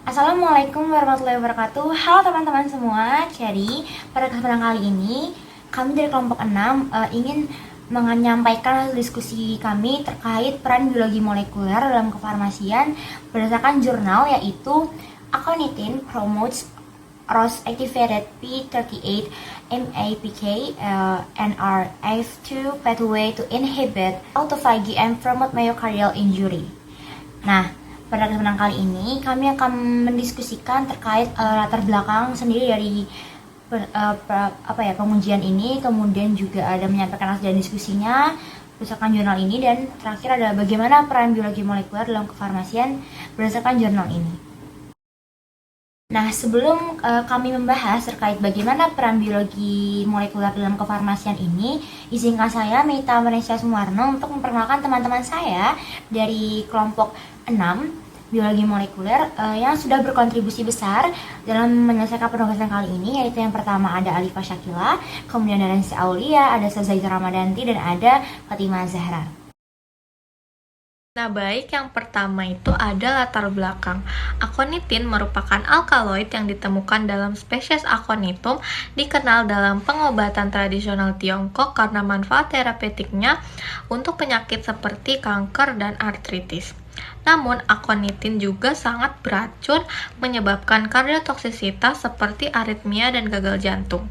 Assalamualaikum warahmatullahi wabarakatuh. Halo teman-teman semua. Jadi pada kesempatan kali ini kami dari kelompok 6 ingin menyampaikan hasil diskusi kami terkait peran biologi molekuler dalam kefarmasian berdasarkan jurnal, yaitu Aconitin promotes ROS activated P38 MAPK NRF2 pathway to inhibit autophagy and promote myocardial injury. Nah, pada kesempatan kali ini kami akan mendiskusikan terkait latar belakang sendiri dari pengujian ini, kemudian juga ada menyampaikan hasil diskusinya berdasarkan jurnal ini, dan terakhir ada bagaimana peran biologi molekuler dalam kefarmasian berdasarkan jurnal ini. Nah, sebelum kami membahas terkait bagaimana peran biologi molekuler dalam kefarmasian ini, izinkan saya Meita Manesya Sumarno untuk memperkenalkan teman-teman saya dari kelompok 6 biologi molekuler yang sudah berkontribusi besar dalam menyelesaikan penugasan kali ini, yaitu yang pertama ada Alifa Syakila, kemudian ada Nancy Aulia, ada Sazaita Ramadanti, dan ada Fatimah Zahra. Nah, baik, yang pertama itu ada latar belakang. Aconitin merupakan alkaloid yang ditemukan dalam spesies Aconitum, dikenal dalam pengobatan tradisional Tiongkok karena manfaat terapeutiknya untuk penyakit seperti kanker dan artritis. Namun, aconitin juga sangat beracun, menyebabkan kardiotoksisitas seperti aritmia dan gagal jantung,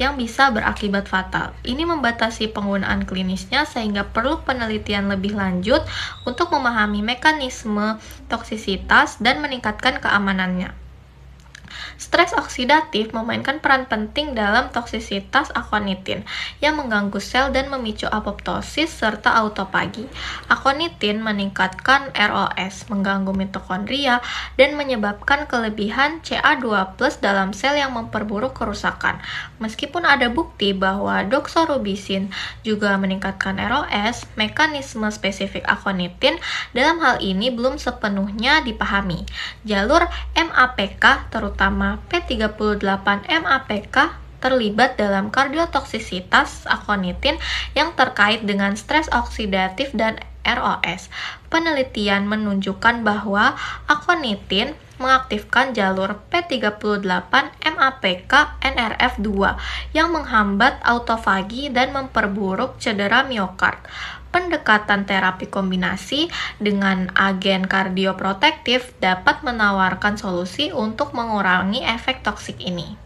yang bisa berakibat fatal. Ini membatasi penggunaan klinisnya sehingga perlu penelitian lebih lanjut untuk memahami mekanisme toksisitas dan meningkatkan keamanannya. Stres oksidatif memainkan peran penting dalam toksisitas aconitin yang mengganggu sel dan memicu apoptosis serta autofagi. Aconitin meningkatkan ROS, mengganggu mitokondria, dan menyebabkan kelebihan Ca2+ dalam sel yang memperburuk kerusakan. Meskipun ada bukti bahwa doxorubicin juga meningkatkan ROS, mekanisme spesifik aconitin dalam hal ini belum sepenuhnya dipahami. Jalur MAPK, terutama P38 MAPK, terlibat dalam kardiotoksisitas aconitin yang terkait dengan stres oksidatif dan ROS. Penelitian menunjukkan bahwa aconitin mengaktifkan jalur P38 MAPK NRF2 yang menghambat autofagi dan memperburuk cedera miokard. Pendekatan terapi kombinasi dengan agen kardioprotektif dapat menawarkan solusi untuk mengurangi efek toksik ini.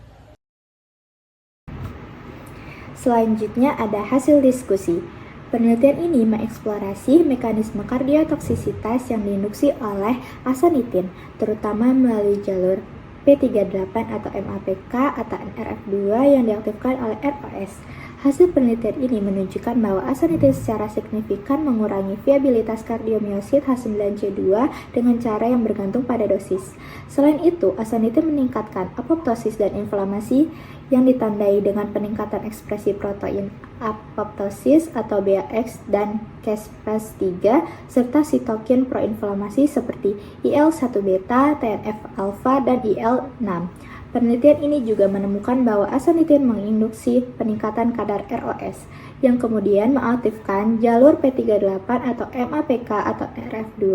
Selanjutnya ada hasil diskusi. Penelitian ini mengeksplorasi mekanisme kardiotoksisitas yang diinduksi oleh aconitin, terutama melalui jalur P38 atau MAPK atau NRF2 yang diaktifkan oleh ROS. Hasil penelitian ini menunjukkan bahwa aconitin secara signifikan mengurangi viabilitas kardiomyosit H9C2 dengan cara yang bergantung pada dosis. Selain itu, aconitin meningkatkan apoptosis dan inflamasi yang ditandai dengan peningkatan ekspresi protein apoptosis atau BAX dan caspase-3 serta sitokin proinflamasi seperti IL-1 beta, TNF-alpha, dan IL-6. Penelitian ini juga menemukan bahwa aconitin menginduksi peningkatan kadar ROS, yang kemudian mengaktifkan jalur P38 atau MAPK atau NRF2.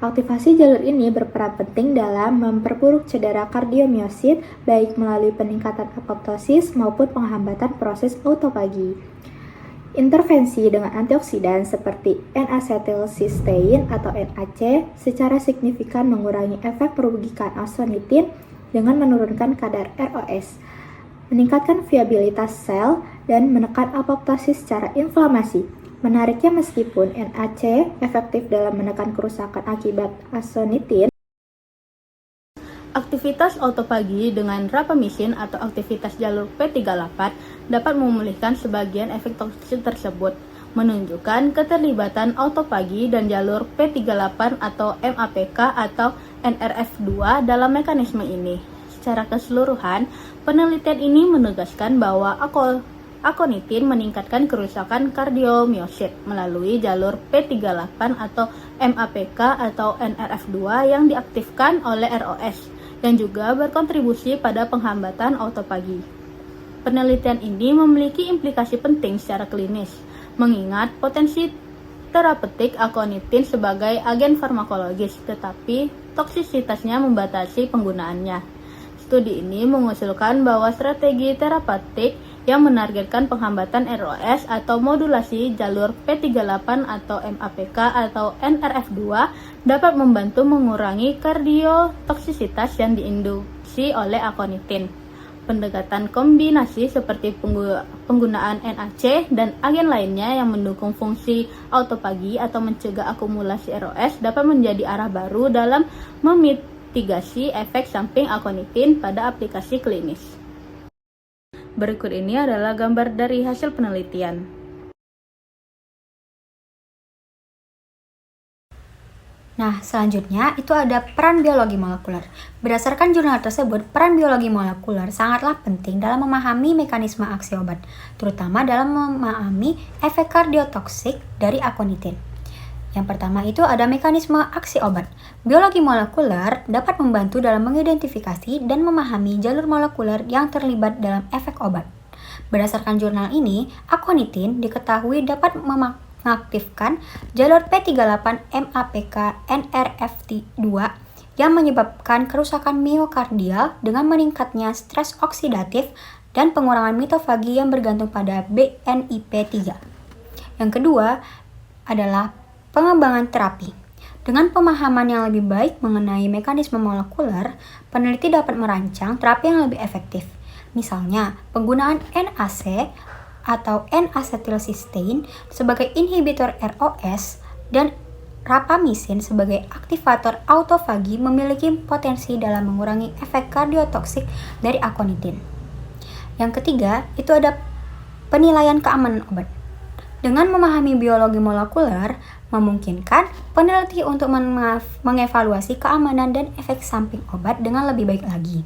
Aktivasi jalur ini berperan penting dalam memperburuk cedera kardiomyosit, baik melalui peningkatan apoptosis maupun penghambatan proses autofagi. Intervensi dengan antioksidan seperti N-acetylcysteine atau NAC secara signifikan mengurangi efek merugikan aconitin dengan menurunkan kadar ROS, meningkatkan viabilitas sel, dan menekan apoptosis secara inflamasi. Menariknya, meskipun NAC efektif dalam menekan kerusakan akibat aconitin, aktivitas autofagi dengan rapamycin atau aktivitas jalur P38 dapat memulihkan sebagian efek toksin tersebut, menunjukkan keterlibatan autofagi dan jalur P38 atau MAPK atau NRF2 dalam mekanisme ini. Secara keseluruhan, penelitian ini menegaskan bahwa aconitin meningkatkan kerusakan kardiomyosit melalui jalur P38 atau MAPK atau NRF2 yang diaktifkan oleh ROS, yang juga berkontribusi pada penghambatan autofagi. Penelitian ini memiliki implikasi penting secara klinis, mengingat potensi terapeutik aconitin sebagai agen farmakologis, tetapi toksisitasnya membatasi penggunaannya. Studi ini mengusulkan bahwa strategi terapeutik yang menargetkan penghambatan ROS atau modulasi jalur P38 atau MAPK atau NRF2 dapat membantu mengurangi kardiotoksisitas yang diinduksi oleh aconitin. Pendekatan kombinasi seperti penggunaan NAC dan agen lainnya yang mendukung fungsi autofagi atau mencegah akumulasi ROS dapat menjadi arah baru dalam memitigasi efek samping aconitin pada aplikasi klinis. Berikut ini adalah gambar dari hasil penelitian. Nah, selanjutnya itu ada peran biologi molekuler. Berdasarkan jurnal tersebut, peran biologi molekuler sangatlah penting dalam memahami mekanisme aksi obat, terutama dalam memahami efek kardiotoksik dari aconitin. Yang pertama itu ada mekanisme aksi obat. Biologi molekuler dapat membantu dalam mengidentifikasi dan memahami jalur molekuler yang terlibat dalam efek obat. Berdasarkan jurnal ini, aconitin diketahui dapat mengaktifkan jalur P38 MAPK NRF2 yang menyebabkan kerusakan miokardial dengan meningkatnya stres oksidatif dan pengurangan mitofagi yang bergantung pada BNIP3. Yang kedua adalah pengembangan terapi. Dengan pemahaman yang lebih baik mengenai mekanisme molekuler, peneliti dapat merancang terapi yang lebih efektif. Misalnya, penggunaan NAC atau N-acetylcysteine sebagai inhibitor ROS dan rapamycin sebagai aktivator autofagi memiliki potensi dalam mengurangi efek kardiotoksik dari aconitin. Yang ketiga, itu ada penilaian keamanan obat. Dengan memahami biologi molekuler, memungkinkan peneliti untuk mengevaluasi keamanan dan efek samping obat dengan lebih baik lagi.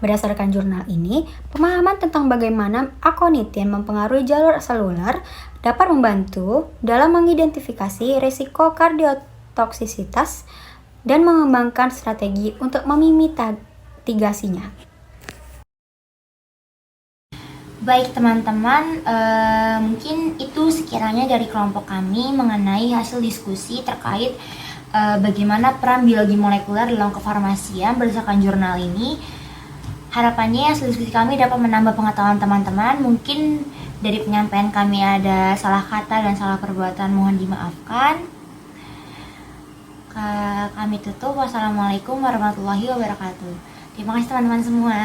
Berdasarkan jurnal ini, pemahaman tentang bagaimana aconitin mempengaruhi jalur seluler dapat membantu dalam mengidentifikasi risiko kardiotoksisitas dan mengembangkan strategi untuk memitigasinya. Baik teman-teman, mungkin itu sekiranya dari kelompok kami mengenai hasil diskusi terkait bagaimana peran biologi molekuler dalam kefarmasian berdasarkan jurnal ini. Harapannya hasil diskusi kami dapat menambah pengetahuan teman-teman. Mungkin dari penyampaian kami ada salah kata dan salah perbuatan, mohon dimaafkan. Kami tutup. Wassalamualaikum warahmatullahi wabarakatuh. Terima kasih teman-teman semua.